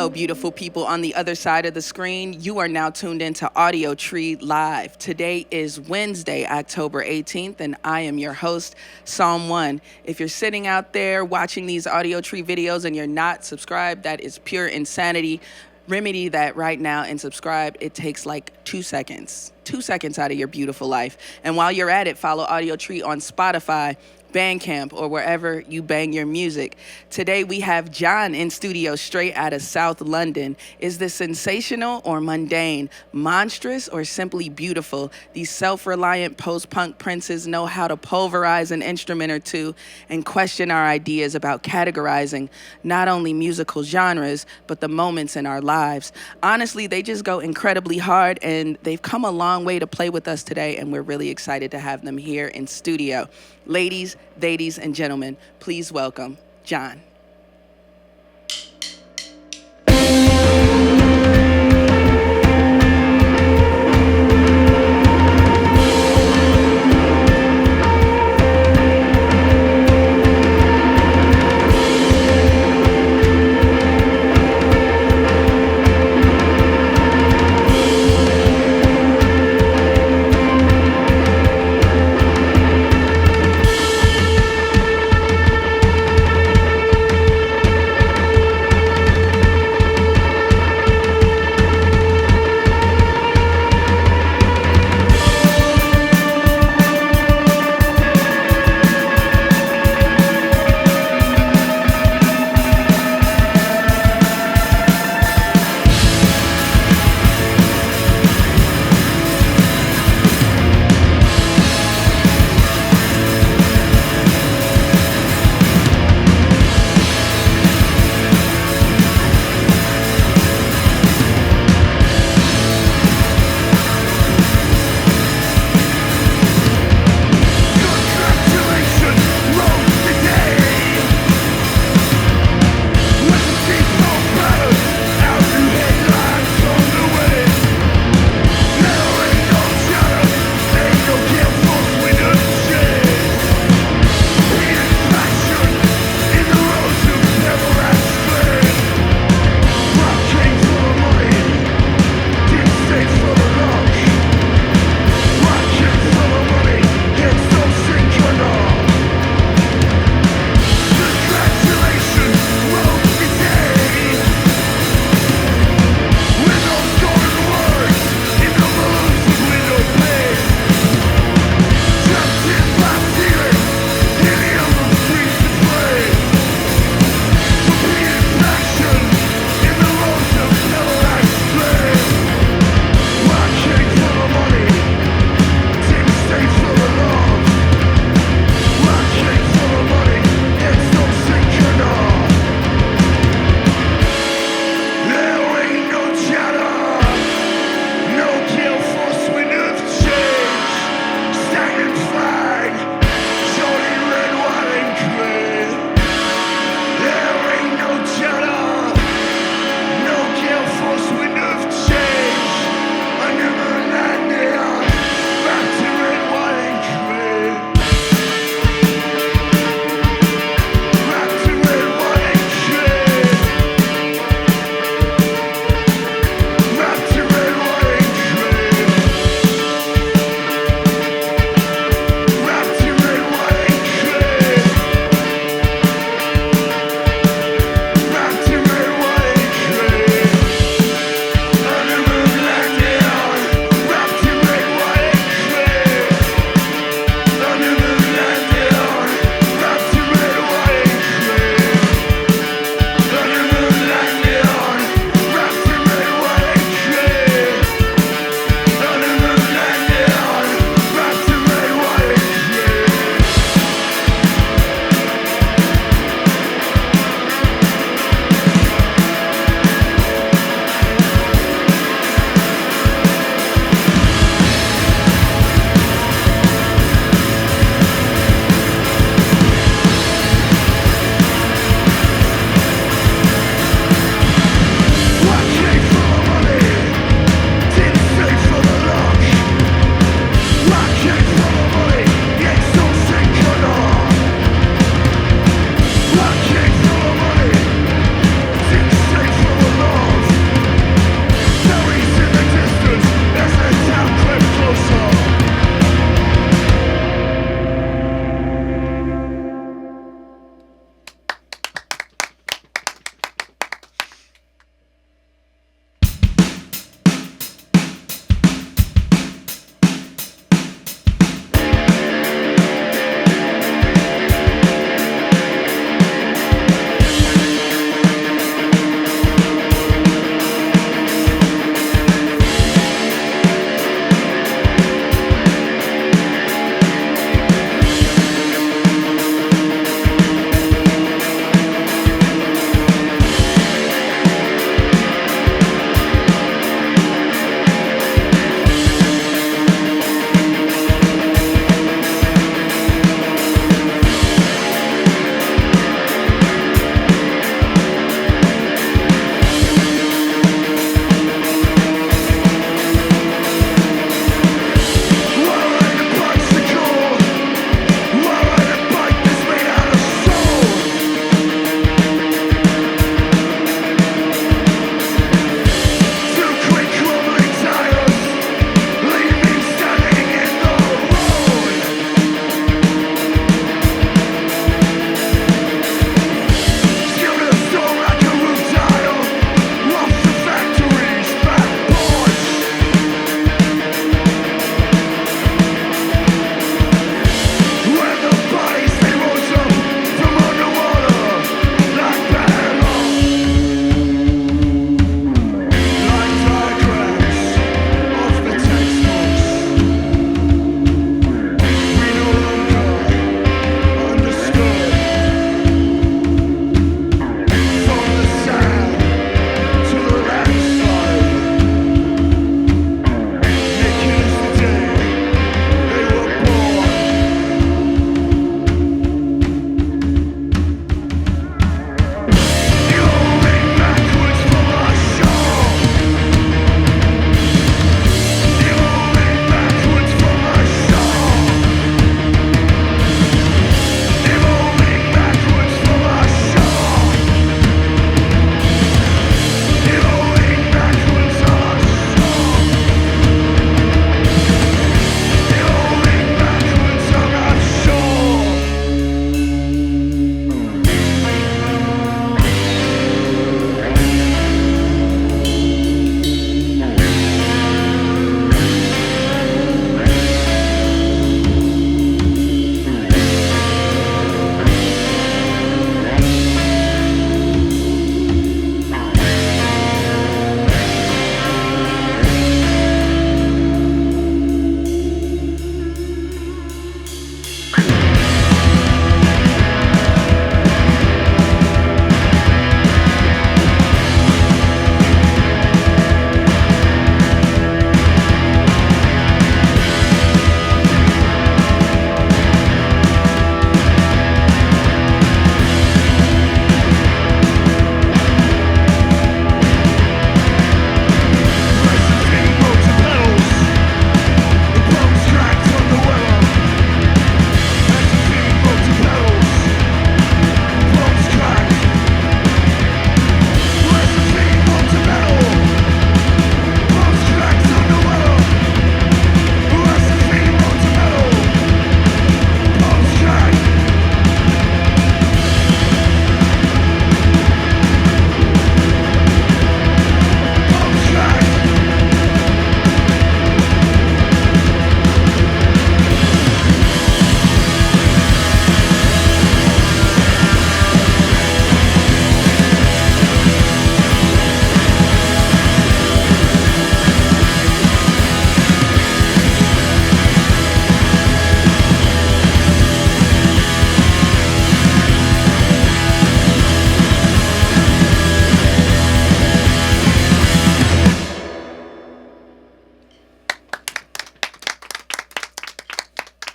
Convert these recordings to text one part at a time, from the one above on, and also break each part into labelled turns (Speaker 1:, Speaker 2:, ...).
Speaker 1: Hello, beautiful people on the other side of the screen. You are now tuned into Audiotree Live. Today is Wednesday, October 18th, and I am your host, Psalm 1. If you're sitting out there watching these Audiotree videos and you're not subscribed, that is pure insanity. Remedy that right now and subscribe. It takes like 2 seconds. 2 seconds out of your beautiful life. And while you're at it, follow Audiotree on Spotify, Bandcamp, or wherever you bang your music. Today we have John in studio straight out of South London. Is this sensational or mundane, monstrous or simply beautiful? These self-reliant post-punk princes know how to pulverize an instrument or two and question our ideas about categorizing not only musical genres, but the moments in our lives. Honestly, they just go incredibly hard, and they've come a long way to play with us today, and we're really excited to have them here in studio. Ladies, and gentlemen, please welcome John.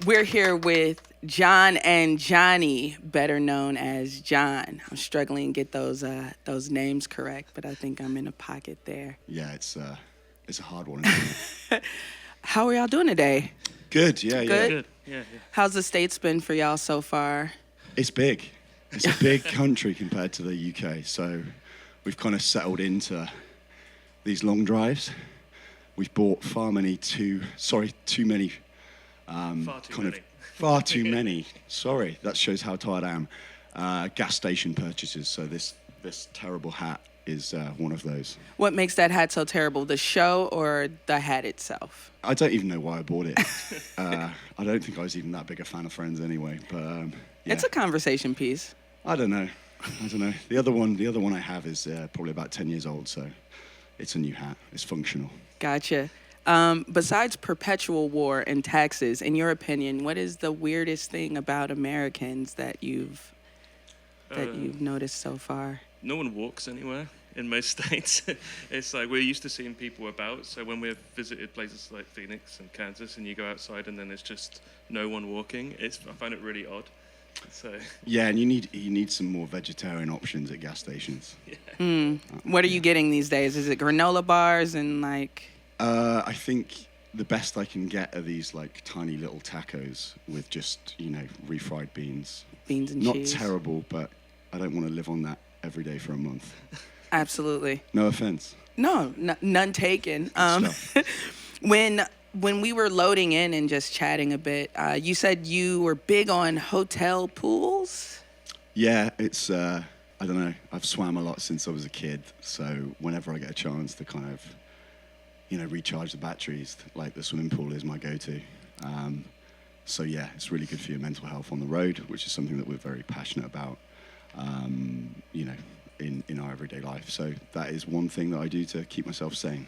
Speaker 1: We're here with John and Johnny, better known as John. I'm struggling to get those names correct, but I think I'm in a pocket there.
Speaker 2: Yeah, it's a hard one, isn't it?
Speaker 1: How are y'all doing today?
Speaker 2: Good, yeah.
Speaker 3: Good. Yeah.
Speaker 1: How's the States been for y'all so far?
Speaker 2: It's big. It's a big country compared to the UK, so we've kind of settled into these long drives. We've bought too many. Far too many. Sorry, that shows how tired I am. Gas station purchases. So this terrible hat is one of those.
Speaker 1: What makes that hat so terrible? The show or the hat itself?
Speaker 2: I don't even know why I bought it. I don't think I was even that big a fan of Friends anyway. But yeah.
Speaker 1: It's a conversation piece.
Speaker 2: I don't know. The other one I have is probably about 10 years old, so it's a new hat. It's functional.
Speaker 1: Gotcha. Besides perpetual war and taxes, in your opinion, what is the weirdest thing about Americans that you've noticed so far?
Speaker 3: No one walks anywhere in most states. It's like we're used to seeing people about. So when we've visited places like Phoenix and Kansas, and you go outside and then there's just no one walking, I find it really odd. So
Speaker 2: yeah, and you need some more vegetarian options at gas stations.
Speaker 3: Yeah.
Speaker 1: What are you getting these days? Is it granola bars and like?
Speaker 2: I think the best I can get are these like tiny little tacos with just refried beans.
Speaker 1: Beans and
Speaker 2: Not
Speaker 1: cheese.
Speaker 2: Not terrible, but I don't want to live on that every day for a month.
Speaker 1: Absolutely.
Speaker 2: No offense.
Speaker 1: No, none taken. When we were loading in and just chatting a bit, you said you were big on hotel pools?
Speaker 2: Yeah, it's, I don't know, I've swam a lot since I was a kid, so whenever I get a chance to kind of, recharge the batteries, like the swimming pool is my go-to. So yeah, it's really good for your mental health on the road, which is something that we're very passionate about, in our everyday life. So that is one thing that I do to keep myself sane.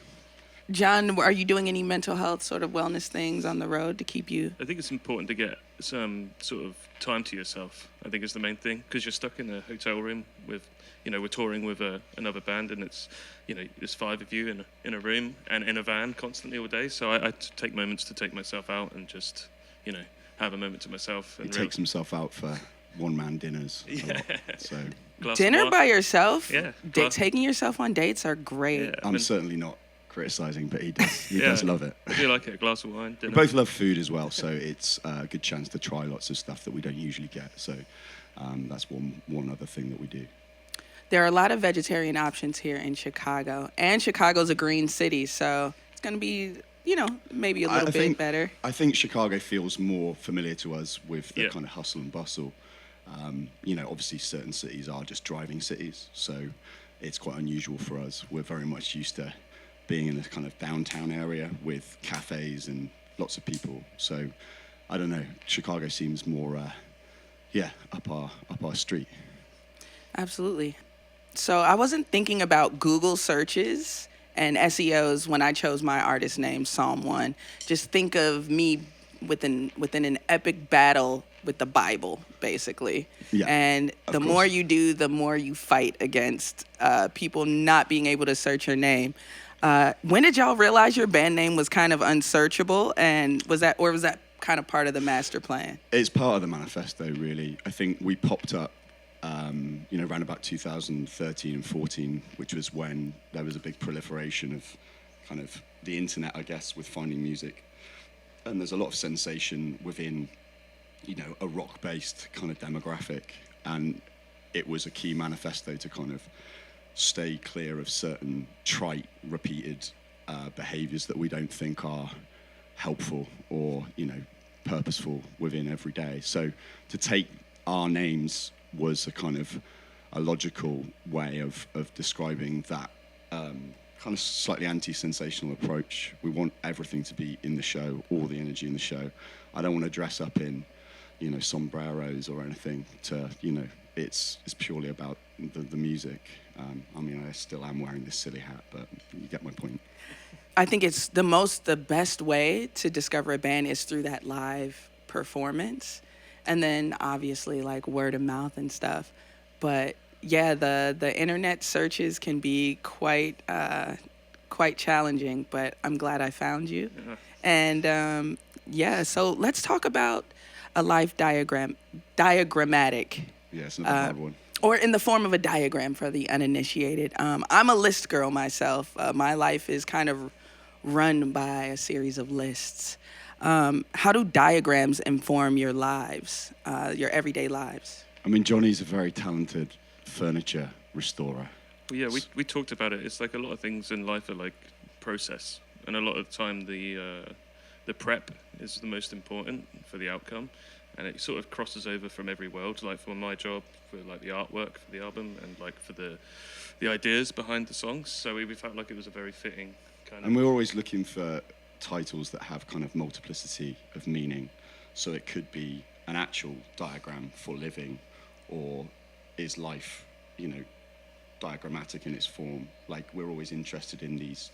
Speaker 1: John, are you doing any mental health sort of wellness things on the road to keep you?
Speaker 3: I think it's important to get some sort of time to yourself, I think is the main thing, because you're stuck in a hotel room with, we're touring with another band, and it's, there's 5 of you in a room and in a van constantly all day. So I take moments to take myself out and just, have a moment to myself.
Speaker 2: He takes himself out for one-man dinners.
Speaker 3: Yeah.
Speaker 2: So
Speaker 1: dinner by yourself?
Speaker 3: Yeah.
Speaker 1: Taking yourself on dates are great.
Speaker 3: Yeah,
Speaker 2: I'm certainly not criticizing, but he does love it.
Speaker 3: I do like it, a glass of wine, dinner.
Speaker 2: We both love food as well, so it's a good chance to try lots of stuff that we don't usually get. So that's one other thing that we do.
Speaker 1: There are a lot of vegetarian options here in Chicago, and Chicago's a green city, so it's going to be, maybe a little bit better.
Speaker 2: I think Chicago feels more familiar to us with the kind of hustle and bustle. Obviously certain cities are just driving cities, so it's quite unusual for us. We're very much used to being in this kind of downtown area with cafes and lots of people. So I don't know, Chicago seems more, up our street.
Speaker 1: Absolutely. So I wasn't thinking about Google searches and SEOs when I chose my artist name, Psalm 1. Just think of me within an epic battle with the Bible, basically.
Speaker 2: Yeah,
Speaker 1: and the more you do, the more you fight against people not being able to search your name. When did y'all realize your band name was kind of unsearchable? And was that kind of part of the master plan?
Speaker 2: It's part of the manifesto, really. I think we popped up around about 2013 and 14, which was when there was a big proliferation of kind of the internet, I guess, with finding music. And there's a lot of sensation within, a rock-based kind of demographic. And it was a key manifesto to kind of stay clear of certain trite, repeated behaviors that we don't think are helpful or, purposeful within every day. So to take our names was a kind of a logical way of describing that kind of slightly anti-sensational approach. We want everything to be in the show, all the energy in the show. I don't want to dress up in, sombreros or anything to, it's purely about the music. I still am wearing this silly hat, but you get my point.
Speaker 1: I think it's the best way to discover a band is through that live performance. And then obviously like word of mouth and stuff. But yeah, the internet searches can be quite challenging, but I'm glad I found you.
Speaker 3: Yeah.
Speaker 1: And Yeah, so let's talk about a life diagrammatic,
Speaker 2: Yeah, it's another hard one.
Speaker 1: or in the form of a diagram for the uninitiated. I'm a list girl myself. My life is kind of run by a series of lists. How do diagrams inform your lives, your everyday lives?
Speaker 2: I mean, Johnny's a very talented furniture restorer.
Speaker 3: Well, yeah, we talked about it. It's like a lot of things in life are like process, and a lot of the time the prep is the most important for the outcome, and it sort of crosses over from every world. Like for my job, for like the artwork for the album, and like for the ideas behind the songs. So we felt like it was a very fitting kind of.
Speaker 2: And we're always looking for titles that have kind of multiplicity of meaning. So it could be an actual diagram for living, or is life, diagrammatic in its form. Like, we're always interested in these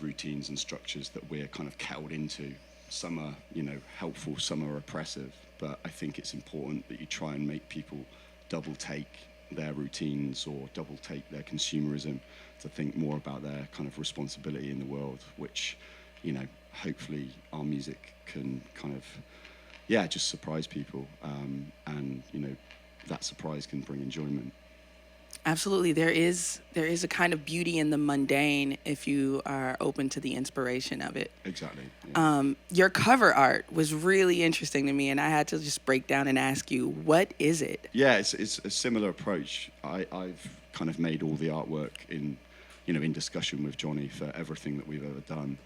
Speaker 2: routines and structures that we're kind of kettled into. Some are, helpful, some are oppressive. But I think it's important that you try and make people double take their routines or double take their consumerism to think more about their kind of responsibility in the world, which, hopefully our music can kind of, just surprise people. And, that surprise can bring enjoyment.
Speaker 1: Absolutely. There is a kind of beauty in the mundane if you are open to the inspiration of it.
Speaker 2: Exactly. Yeah.
Speaker 1: Your cover art was really interesting to me, and I had to just break down and ask you, what is it?
Speaker 2: Yeah, it's a similar approach. I've kind of made all the artwork in discussion with Johnny for everything that we've ever done.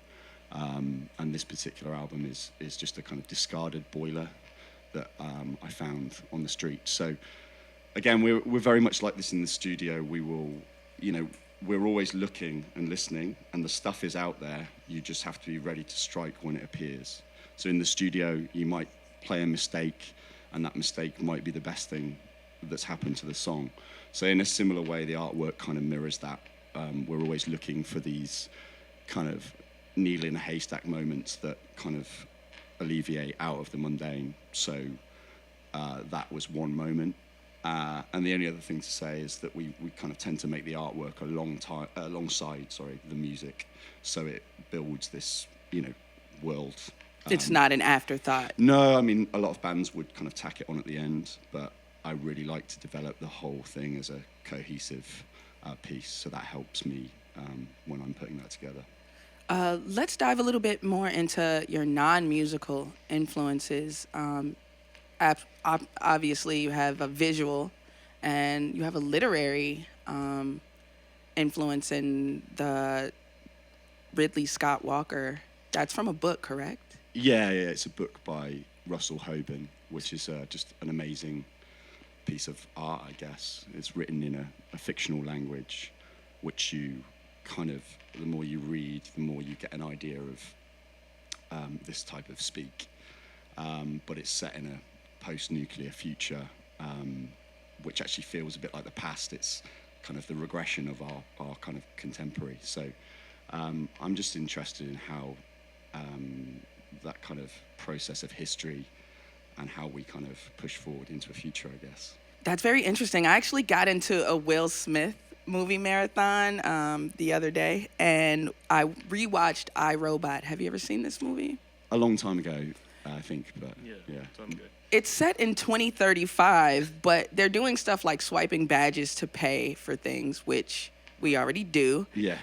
Speaker 2: And this particular album is just a kind of discarded boiler that I found on the street. So again, we're very much like this in the studio. We will, we're always looking and listening, and the stuff is out there. You just have to be ready to strike when it appears. So in the studio, you might play a mistake, and that mistake might be the best thing that's happened to the song. So in a similar way, the artwork kind of mirrors that. We're always looking for these kind of needle in a haystack moments that kind of alleviate out of the mundane. So that was one moment. And the only other thing to say is that we kind of tend to make the artwork alongside the music, so it builds this world.
Speaker 1: It's not an afterthought.
Speaker 2: No, I mean, a lot of bands would kind of tack it on at the end, but I really like to develop the whole thing as a cohesive piece, so that helps me when I'm putting that together.
Speaker 1: Let's dive a little bit more into your non-musical influences. Obviously, you have a visual and you have a literary influence in the Ridley Scott Walker. That's from a book, correct?
Speaker 2: Yeah, it's a book by Russell Hoban, which is just an amazing piece of art, I guess. It's written in a fictional language, which you kind of, the more you read, the more you get an idea of this type of speak. But it's set in a post-nuclear future, which actually feels a bit like the past. It's kind of the regression of our kind of contemporary. So I'm just interested in how that kind of process of history and how we kind of push forward into a future, I guess.
Speaker 1: That's very interesting. I actually got into a Will Smith movie marathon the other day, and I rewatched I, Robot. Have you ever seen this movie?
Speaker 2: A long time ago, I think, but yeah.
Speaker 3: Time ago.
Speaker 1: It's set in 2035, but they're doing stuff like swiping badges to pay for things, which we already do.
Speaker 2: Yeah.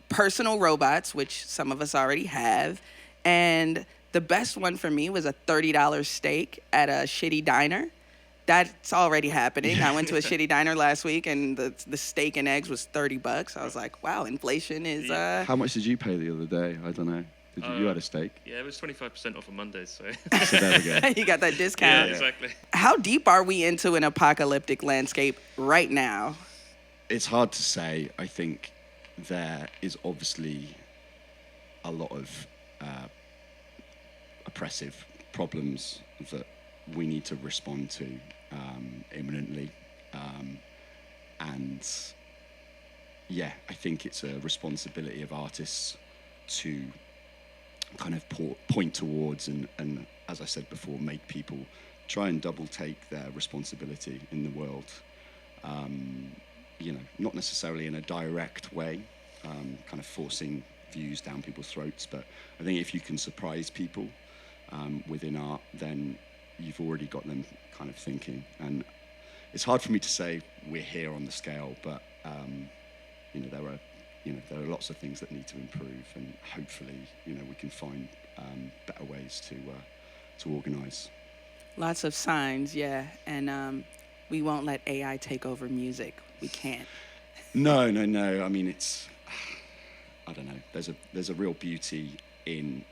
Speaker 1: Personal robots, which some of us already have. And the best one for me was a $30 steak at a shitty diner. That's already happening. I went to a shitty diner last week, and the steak and eggs was $30. I was like, wow, inflation is...
Speaker 2: How much did you pay the other day? I don't know. You had a steak?
Speaker 3: Yeah, it was 25% off on Mondays, so...
Speaker 2: So there we go.
Speaker 1: You got that discount.
Speaker 3: Yeah, exactly.
Speaker 1: How deep are we into an apocalyptic landscape right now?
Speaker 2: It's hard to say. I think there is obviously a lot of oppressive problems that we need to respond to imminently. And yeah, I think it's a responsibility of artists to kind of point towards and, as I said before, make people try and double take their responsibility in the world. Not necessarily in a direct way, kind of forcing views down people's throats. But I think if you can surprise people within art, then you've already got them kind of thinking. And it's hard for me to say we're here on the scale, but there are lots of things that need to improve, and hopefully, we can find better ways to organize.
Speaker 1: Lots of signs, yeah, and we won't let AI take over music. We can't.
Speaker 2: No. I mean, I don't know. There's a real beauty in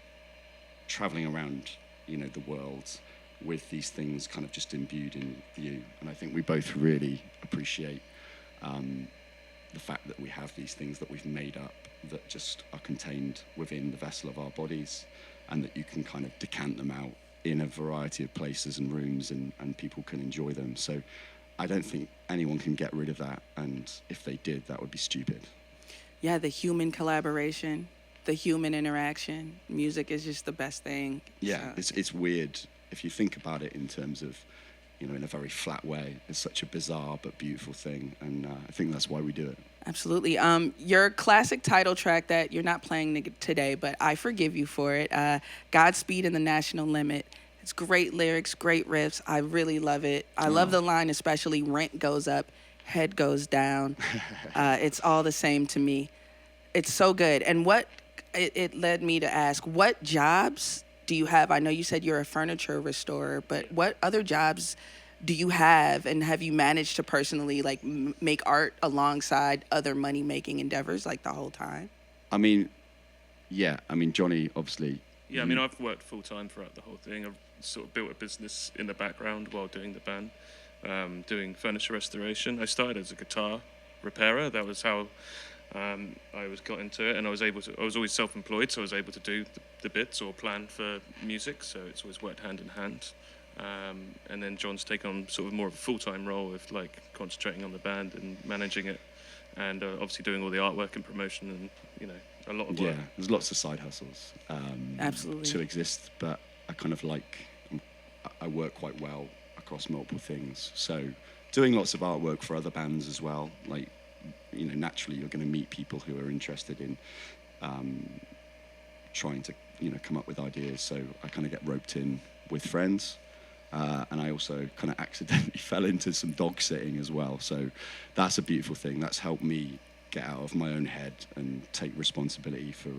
Speaker 2: traveling around, the world with these things kind of just imbued in you. And I think we both really appreciate the fact that we have these things that we've made up that just are contained within the vessel of our bodies, and that you can kind of decant them out in a variety of places and rooms, and people can enjoy them. So I don't think anyone can get rid of that, and if they did, that would be stupid. Yeah,
Speaker 1: the human collaboration, the human interaction. Music is just the best thing.
Speaker 2: Yeah, it's weird if you think about it in terms of, in a very flat way. It's such a bizarre but beautiful thing, and I think that's why we do it.
Speaker 1: Absolutely. Your classic title track that you're not playing today, but I forgive you for it, Godspeed and the National Limit. It's great lyrics, great riffs. I really love it. I love the line especially, rent goes up, head goes down. It's all the same to me. It's so good. And it led me to ask, what jobs do you have? I know you said you're a furniture restorer, but what other jobs do you have, and have you managed to personally make art alongside other money-making endeavors the whole time?
Speaker 2: I mean, Johnny, obviously.
Speaker 3: Yeah, I mean, I've worked full-time throughout the whole thing. I've sort of built a business in the background while doing the band, doing furniture restoration. I started as a guitar repairer. That was how I got into it, and I was always self-employed, so I was able to do the bits or plan for music, so it's always worked hand in hand. And then John's taken on sort of more of a full-time role of concentrating on the band and managing it, and obviously doing all the artwork and promotion, and a lot of work.
Speaker 2: Yeah, there's lots of side hustles
Speaker 1: absolutely
Speaker 2: to exist, but I kind of I work quite well across multiple things. So doing lots of artwork for other bands as well, naturally you're going to meet people who are interested in trying to come up with ideas. So I kind of get roped in with friends. And I also kind of accidentally fell into some dog sitting as well. So that's a beautiful thing. That's helped me get out of my own head and take responsibility for,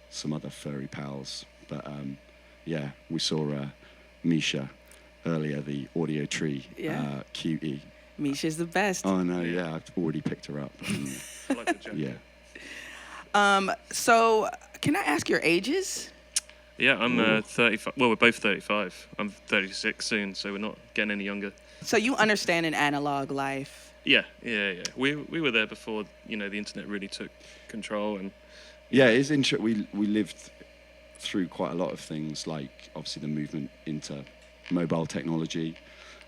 Speaker 2: some other furry pals. But we saw Misha earlier, the Audiotree cutie.
Speaker 1: Misha's the best.
Speaker 2: Oh, no, yeah, I've already picked her up.
Speaker 3: I like the jacket.
Speaker 2: Yeah.
Speaker 1: So can I ask your ages?
Speaker 3: Yeah, I'm 35. Well, we're both 35. I'm 36 soon, so we're not getting any younger. So
Speaker 1: you understand an analog life?
Speaker 3: Yeah. We were there before the internet really took control, and
Speaker 2: yeah, it's interesting. We lived through quite a lot of things, like obviously the movement into mobile technology.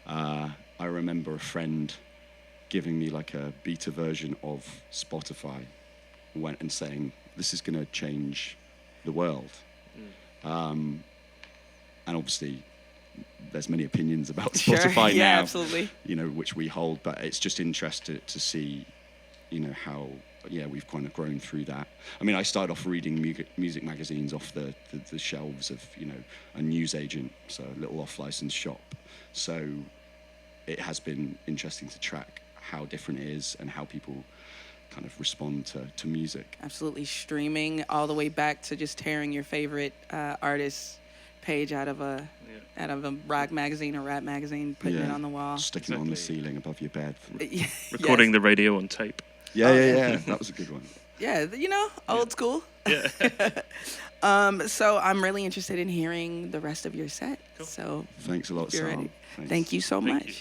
Speaker 2: I remember a friend giving me a beta version of Spotify, went and saying, "This is going to change the world." And obviously, there's many opinions about Spotify now,
Speaker 1: absolutely.
Speaker 2: Which we hold, but it's just interesting to see, how we've kind of grown through that. I mean, I started off reading music magazines off the shelves of a newsagent, so a little off-license shop. So it has been interesting to track how different it is and how people kind of respond to music.
Speaker 1: Absolutely. Streaming all the way back to just tearing your favorite artist's page out of a rock magazine or rap magazine, putting it on the wall.
Speaker 2: Sticking it on the ceiling above your bed.
Speaker 3: Recording the radio on tape.
Speaker 2: Yeah. That was a good one.
Speaker 1: Yeah, old school.
Speaker 3: Yeah.
Speaker 1: So I'm really interested in hearing the rest of your set.
Speaker 3: Cool.
Speaker 1: So
Speaker 2: thanks a lot, Sam.
Speaker 1: Thank you so much.
Speaker 3: You.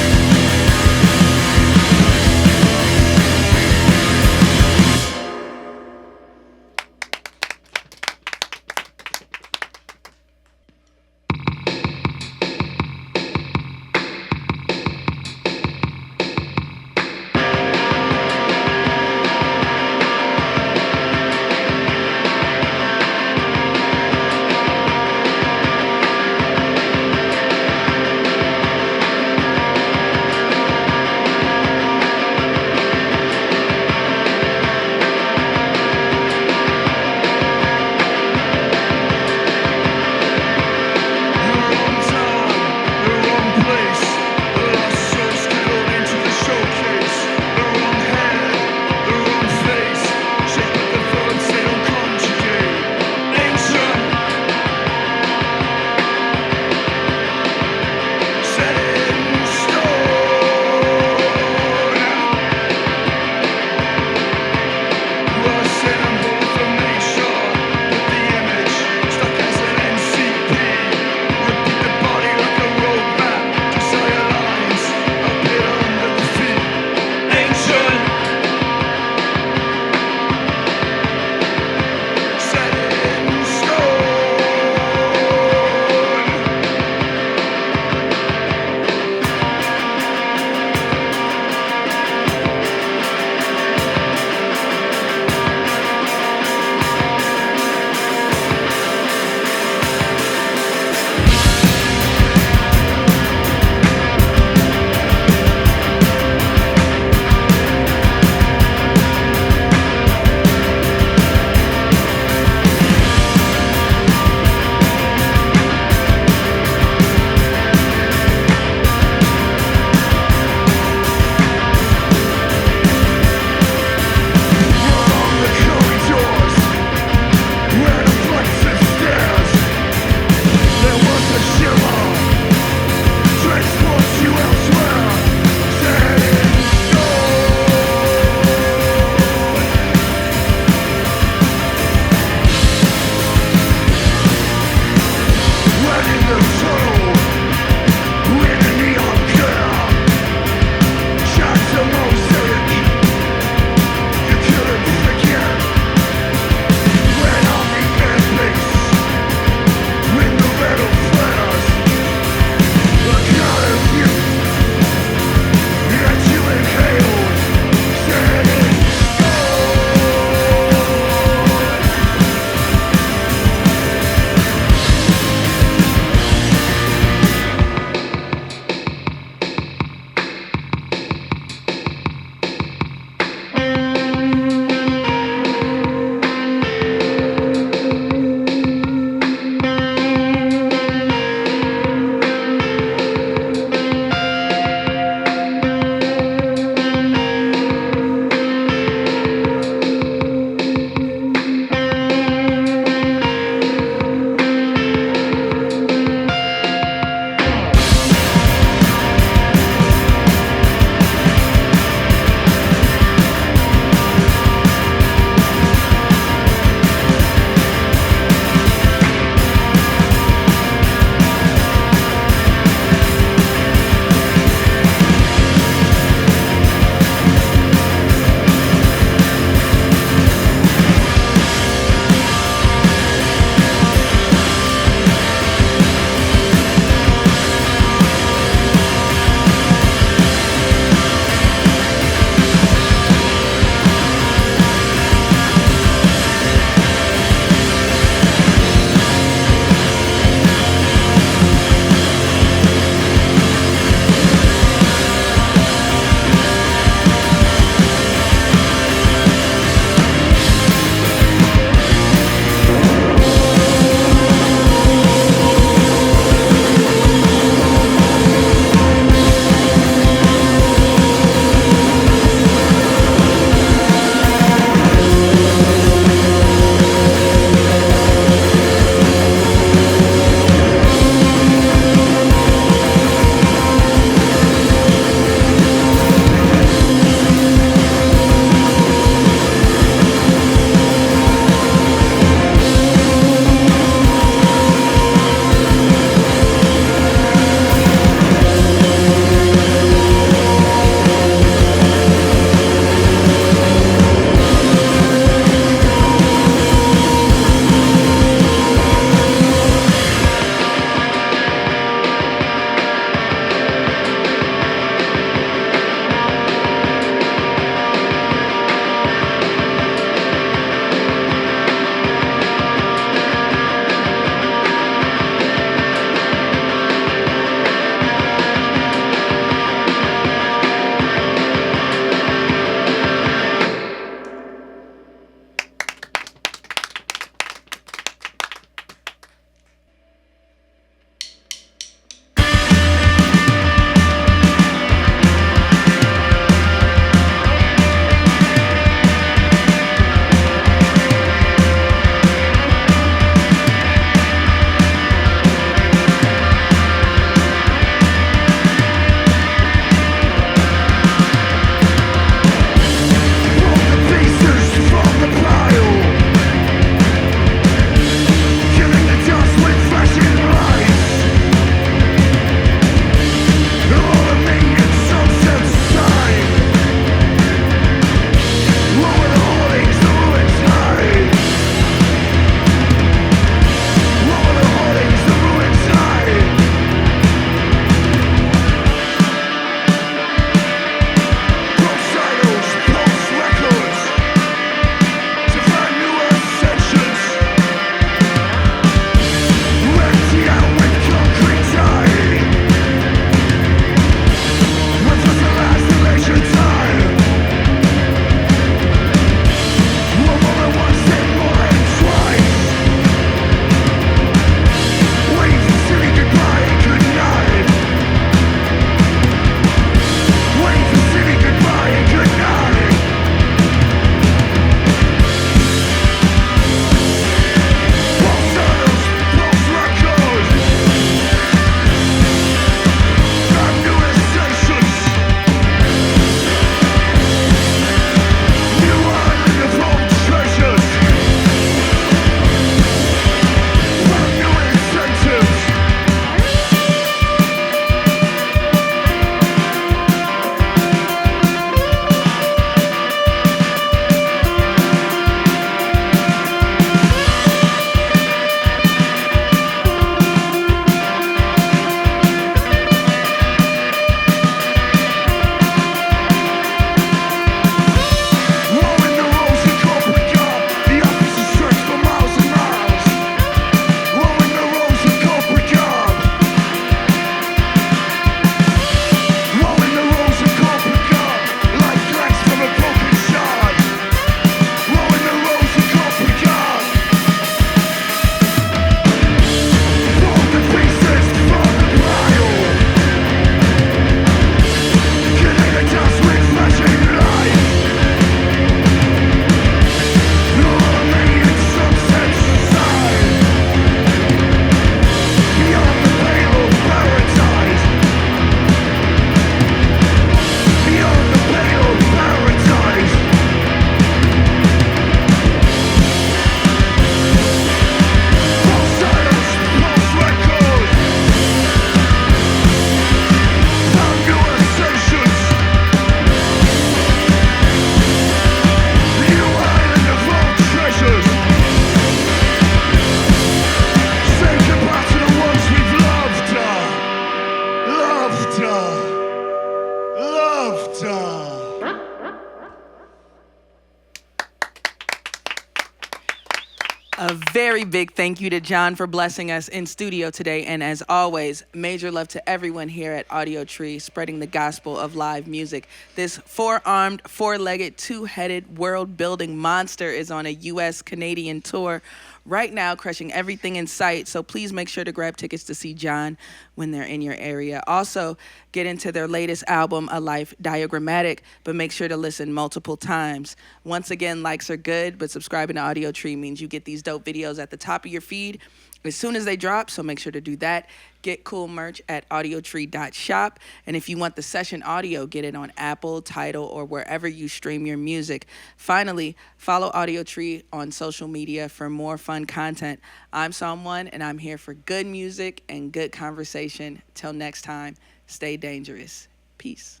Speaker 1: A very big thank you to John for blessing us in studio today. And as always, major love to everyone here at Audiotree, spreading the gospel of live music. This four-armed, four-legged, two-headed, world-building monster is on a U.S.-Canadian tour right now, crushing everything in sight. So please make sure to grab tickets to see John when they're in your area. Also, get into their latest album, A Life Diagrammatic, but make sure to listen multiple times. Once again, likes are good, but subscribing to Audiotree means you get these dope videos at the top of your feed as soon as they drop, so make sure to do that. Get cool merch at audiotree.shop. And if you want the session audio, get it on Apple, Tidal, or wherever you stream your music. Finally, follow Audiotree on social media for more fun content. I'm Psalm 1, and I'm here for good music and good conversation. Till next time, stay dangerous. Peace.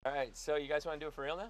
Speaker 4: All right, so you guys want to do it for real now?